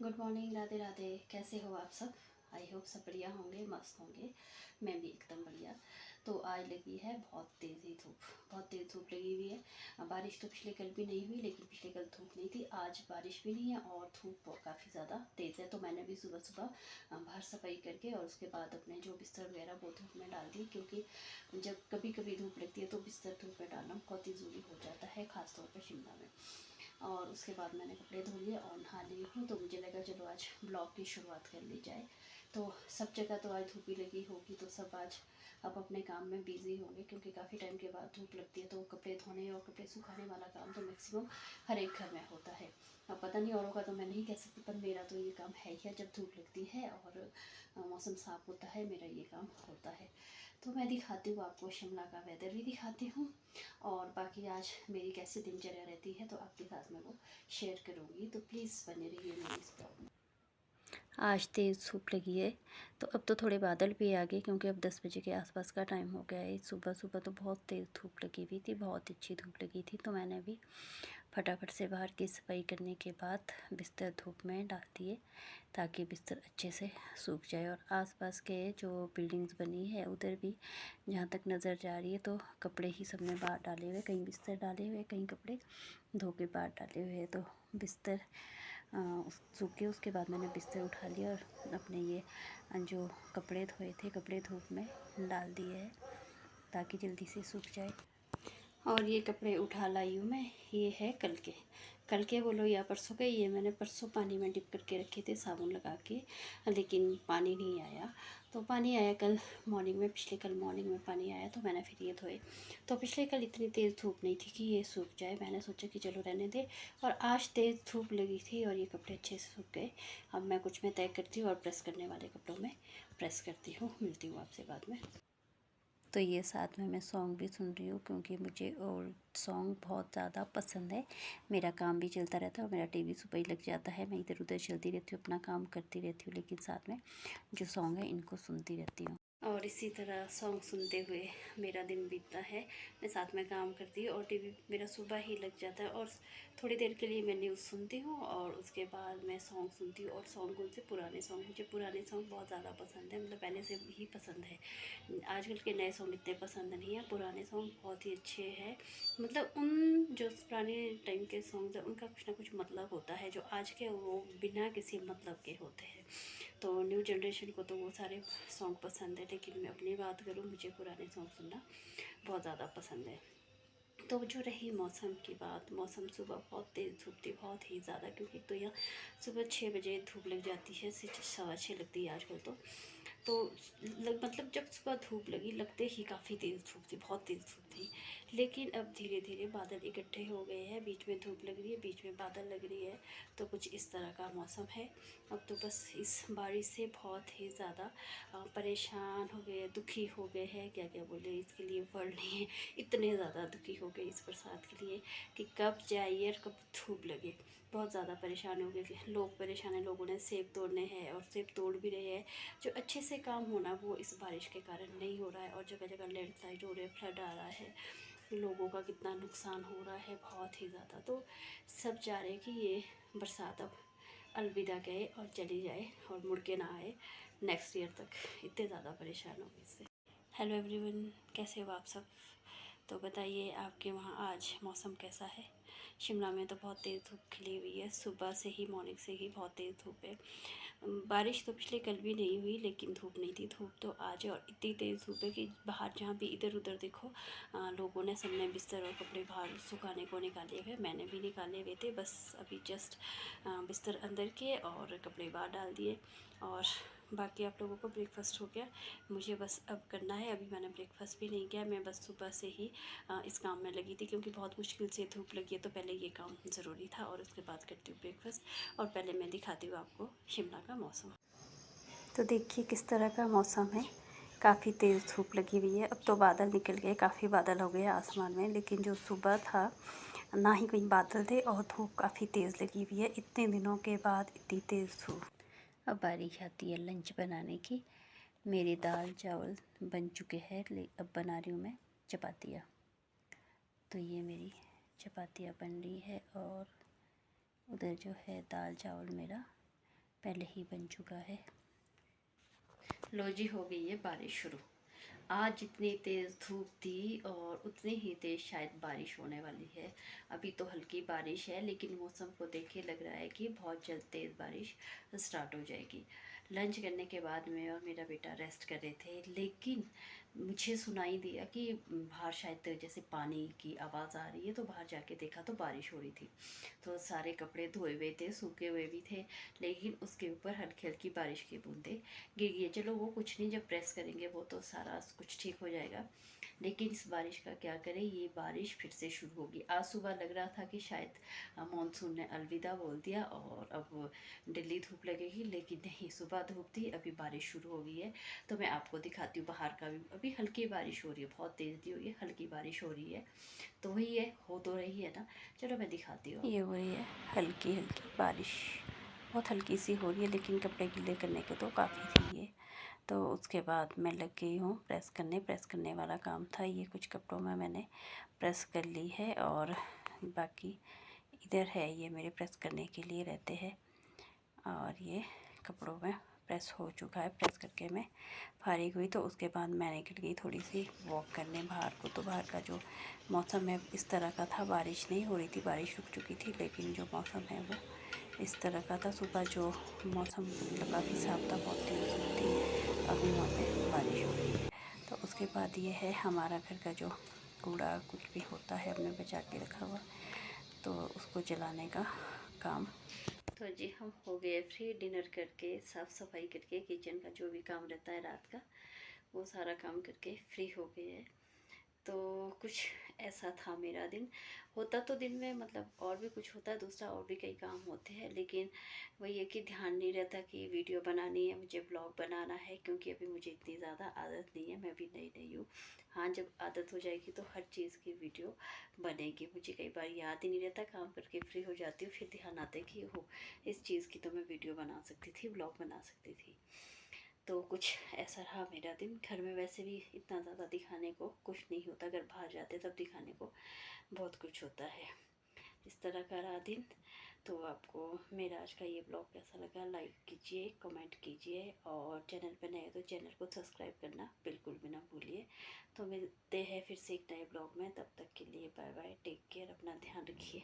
Good morning, Radhe Radhe. कैसे हो आप सब? आई होप सब बढ़िया होंगे, मस्त होंगे। मैं भी एकदम बढ़िया। तो आज लगी है बहुत तेज़ी धूप, बहुत तेज़ धूप लगी हुई है। बारिश तो पिछले कल भी नहीं हुई, लेकिन पिछले कल धूप नहीं थी। आज बारिश भी नहीं है और धूप काफ़ी ज़्यादा तेज़ है। तो मैंने भी सुबह सुबह बाहर सफाई करके और उसके बाद अपने जो बिस्तर वगैरह वो धूप में डाल दी, क्योंकि जब कभी कभी धूप लगती है तो बिस्तर धूप में डालना बहुत ही ज़रूरी हो जाता है, ख़ासतौर पर शिमला में। और उसके बाद मैंने कपड़े धो लिए और नहा ली हूँ। तो मुझे लगा चलो आज ब्लॉग की शुरुआत कर ली जाए। तो सब जगह तो आज धूप ही लगी होगी, तो सब आज अब अपने काम में बिज़ी होंगे, क्योंकि काफ़ी टाइम के बाद धूप लगती है। तो कपड़े धोने और कपड़े सुखाने वाला काम तो मैक्सिमम हर एक घर में होता है। अब पता नहीं औरों का, तो मैं नहीं कह सकती, पर मेरा तो ये काम है ही है। जब धूप लगती है और मौसम साफ़ होता है, मेरा ये काम होता है। तो मैं दिखाती हूँ आपको, शिमला का वेदर भी दिखाती हूँ और बाकी आज मेरी कैसी दिनचर्या रहती है तो आपके साथ मैं वो शेयर करूँगी। तो प्लीज़ बने रहिए मेरी इस ब्लॉग में। आज तेज़ धूप लगी है, तो अब तो थोड़े बादल भी आ गए, क्योंकि अब 10 बजे के आसपास का टाइम हो गया है। सुबह सुबह तो बहुत तेज़ धूप लगी हुई थी, बहुत अच्छी धूप लगी थी। तो मैंने भी फटाफट से बाहर की सफाई करने के बाद बिस्तर धूप में डाल दिए, ताकि बिस्तर अच्छे से सूख जाए। और आसपास के जो बिल्डिंग्स बनी है उधर भी जहाँ तक नज़र जा रही है तो कपड़े ही सबने बाहर डाले हुए, कहीं बिस्तर डाले हुए, कहीं कपड़े धो के बाहर डाले हुए हैं। तो बिस्तर सूखे, उसके बाद मैंने बिस्तर उठा लिया और अपने ये जो कपड़े धोए थे, कपड़े धूप में डाल दिए हैं, ताकि जल्दी से सूख जाए। और ये कपड़े उठा लाई हूँ मैं, ये है कल के बोलो या परसों के। ये मैंने परसों पानी में डिप करके रखे थे साबुन लगा के, लेकिन पानी नहीं आया। तो पानी आया कल मॉर्निंग में, पिछले कल मॉर्निंग में पानी आया, तो मैंने फिर ये धोए। तो पिछले कल इतनी तेज़ धूप नहीं थी कि ये सूख जाए, मैंने सोचा कि चलो रहने दे। और आज तेज़ धूप लगी थी और ये कपड़े अच्छे से सूख गए। अब मैं कुछ में तय करती हूँ और प्रेस करने वाले कपड़ों में प्रेस करती हूँ। मिलती हूँ आपसे बाद में। तो ये साथ में मैं सॉन्ग भी सुन रही हूँ, क्योंकि मुझे और सॉन्ग बहुत ज़्यादा पसंद है। मेरा काम भी चलता रहता है और मेरा टीवी सुबह ही लग जाता है। मैं इधर उधर चलती रहती हूँ, अपना काम करती रहती हूँ, लेकिन साथ में जो सॉन्ग है इनको सुनती रहती हूँ। और इसी तरह सॉन्ग सुनते हुए मेरा दिन बीतता है। मैं साथ में काम करती हूँ और टीवी मेरा सुबह ही लग जाता है। और थोड़ी देर के लिए मैं न्यूज़ सुनती हूँ और उसके बाद मैं सॉन्ग सुनती हूँ। और सॉन्ग कौन से? पुराने सॉन्ग। मुझे पुराने सॉन्ग बहुत ज़्यादा पसंद है, मतलब पहले से ही पसंद है। आजकल के नए सॉन्ग इतने पसंद नहीं है, पुराने सॉन्ग बहुत ही अच्छे हैं। मतलब उन जो पुराने टाइम के सॉन्ग्स हैं उनका कुछ ना कुछ मतलब होता है, जो आज के वो बिना किसी मतलब के होते हैं। तो न्यू जनरेशन को तो वो सारे सॉन्ग पसंद है, लेकिन मैं अपनी बात करूँ, मुझे पुराने सॉन्ग सुनना बहुत ज़्यादा पसंद है। तो जो रही मौसम की बात, मौसम सुबह बहुत तेज़ धूप थी, बहुत ही ज़्यादा, क्योंकि तो यहाँ सुबह 6 बजे धूप लग जाती है, 6 सवा 6 लगती है आजकल तो मतलब जब सुबह धूप लगी, लगते ही काफ़ी तेज़ धूप थी, बहुत तेज़ धूप थी। लेकिन अब धीरे धीरे बादल इकट्ठे हो गए हैं, बीच में धूप लग रही है, बीच में बादल लग रही है। तो कुछ इस तरह का मौसम है। अब तो बस इस बारिश से बहुत ही ज़्यादा परेशान हो गए, दुखी हो गए हैं, क्या क्या बोले इसके लिए वर्ड नहीं है। इतने ज़्यादा दुखी हो गए इस बरसात के लिए कि कब जाइए और कब धूप लगे। बहुत ज़्यादा परेशान हो गए लोग, परेशान है। लोगों ने सेब तोड़ने हैं और सेब तोड़ भी रहे हैं। जो अच्छे से काम होना वो इस बारिश के कारण नहीं हो रहा है, और जगह जगह लैंडस्लाइड हो रहे हैं, फ्लड आ रहा है, लोगों का कितना नुकसान हो रहा है, बहुत ही ज़्यादा। तो सब चाह रहे हैं कि ये बरसात अब अलविदा कहे और चली जाए और मुड़ के ना आए नेक्स्ट ईयर तक। इतने ज़्यादा परेशान हो गए इससे। हेलो एवरीवन, कैसे हो आप सब? तो बताइए आपके वहाँ आज मौसम कैसा है? शिमला में तो बहुत तेज़ धूप खिली हुई है, सुबह से ही, मॉर्निंग से ही बहुत तेज़ धूप है। बारिश तो पिछले कल भी नहीं हुई, लेकिन धूप नहीं थी। धूप तो आज है और इतनी तेज़ धूप है कि बाहर जहाँ भी इधर उधर देखो, लोगों ने सबने बिस्तर और कपड़े बाहर सुखाने को निकाले हुए। मैंने भी निकाले हुए थे, बस अभी जस्ट बिस्तर अंदर किए और कपड़े बाहर डाल दिए। और बाकी आप लोगों को ब्रेकफास्ट हो गया, मुझे बस अब करना है। अभी मैंने ब्रेकफास्ट भी नहीं किया, मैं बस सुबह से ही इस काम में लगी थी, क्योंकि बहुत मुश्किल से धूप लगी है। तो पहले ये काम ज़रूरी था और उसके बाद करती हूँ ब्रेकफास्ट। और पहले मैं दिखाती हूँ आपको शिमला का मौसम। तो देखिए किस तरह का मौसम है, काफ़ी तेज़ धूप लगी हुई है। अब तो बादल निकल गए, काफ़ी बादल हो गए आसमान में, लेकिन जो सुबह था ना ही कहीं बादल थे और धूप काफ़ी तेज़ लगी हुई है। इतने दिनों के बाद इतनी तेज़ धूप। अब बारी आती है लंच बनाने की। मेरी दाल चावल बन चुके हैं, अब बना रही हूँ मैं चपातियाँ। तो ये मेरी चपातियाँ बन रही है और उधर जो है दाल चावल मेरा पहले ही बन चुका है। लो जी, हो गई है बारिश शुरू। आज जितनी तेज़ धूप थी और उतनी ही तेज़ शायद बारिश होने वाली है। अभी तो हल्की बारिश है, लेकिन मौसम को देख के लग रहा है कि बहुत जल्द तेज़ बारिश स्टार्ट हो जाएगी। लंच करने के बाद मैं और मेरा बेटा रेस्ट कर रहे थे, लेकिन मुझे सुनाई दिया कि बाहर शायद जैसे पानी की आवाज़ आ रही है, तो बाहर जाके देखा तो बारिश हो रही थी। तो सारे कपड़े धोए हुए थे, सूखे हुए भी थे, लेकिन उसके ऊपर हल्की हल्की बारिश की बूंदें गिर गई। चलो वो कुछ नहीं, जब प्रेस करेंगे वो तो सारा कुछ ठीक हो जाएगा। लेकिन इस बारिश का क्या करें, ये बारिश फिर से शुरू होगी। आज सुबह लग रहा था कि शायद मानसून ने अलविदा बोल दिया और अब दिल्ली धूप लगेगी, लेकिन नहीं, सुबह धूप थी, अभी बारिश शुरू हो गई है। तो मैं आपको दिखाती हूँ बाहर का भी। अभी हल्की बारिश हो रही है, बहुत तेज़ नहीं हो रही है, हल्की बारिश हो रही है। तो वही है, हो तो रही है ना। चलो मैं दिखाती हूँ। ये हो रही है हल्की हल्की बारिश, बहुत हल्की सी हो रही है, लेकिन कपड़े गीले करने के तो काफ़ी थी ये। तो उसके बाद मैं लग गई हूँ प्रेस करने वाला काम था। ये कुछ कपड़ों में मैंने प्रेस कर ली है, और बाकी इधर है, ये मेरे प्रेस करने के लिए रहते हैं। और ये कपड़ों में प्रेस हो चुका है। प्रेस करके मैं फारिग हुई, तो उसके बाद मैं निकल गई थोड़ी सी वॉक करने बाहर को। तो बाहर का जो मौसम है इस तरह का था, बारिश नहीं हो रही थी, बारिश रुक चुकी थी, लेकिन जो मौसम है वो इस तरह का था। सुबह जो मौसम मतलब काफ़ी साफ था, बहुत तेज़ धूप थी, अभी वहाँ पे बारिश हो रही है। तो उसके बाद ये है हमारा घर का जो कूड़ा कुछ भी होता है हमने बचा के रखा हुआ, तो उसको जलाने का काम। तो जी हम हो गए फ्री, डिनर करके, साफ़ सफाई करके, किचन का जो भी काम रहता है रात का, वो सारा काम करके फ्री हो गए हैं। तो कुछ ऐसा था मेरा दिन। होता तो दिन में मतलब और भी कुछ होता है, दूसरा और भी कई काम होते हैं, लेकिन वही है कि ध्यान नहीं रहता कि वीडियो बनानी है, मुझे ब्लॉग बनाना है, क्योंकि अभी मुझे इतनी ज़्यादा आदत नहीं है, मैं भी नई नई हूँ। हाँ, जब आदत हो जाएगी तो हर चीज़ की वीडियो बनेगी। मुझे कई बार याद ही नहीं रहता, काम करके फ्री हो जाती हूँ, फिर ध्यान आता है कि हो इस चीज़ की तो मैं वीडियो बना सकती थी, ब्लॉग बना सकती थी। तो कुछ ऐसा रहा मेरा दिन। घर में वैसे भी इतना ज़्यादा दिखाने को कुछ नहीं होता, अगर बाहर जाते तब दिखाने को बहुत कुछ होता है। इस तरह का रहा दिन। तो आपको मेरा आज का ये ब्लॉग कैसा लगा, लाइक कीजिए, कमेंट कीजिए, और चैनल पर नए हो तो चैनल को सब्सक्राइब करना बिल्कुल भी ना भूलिए। तो मिलते हैं फिर से एक नए ब्लॉग में, तब तक के लिए बाय बाय, टेक केयर, अपना ध्यान रखिए।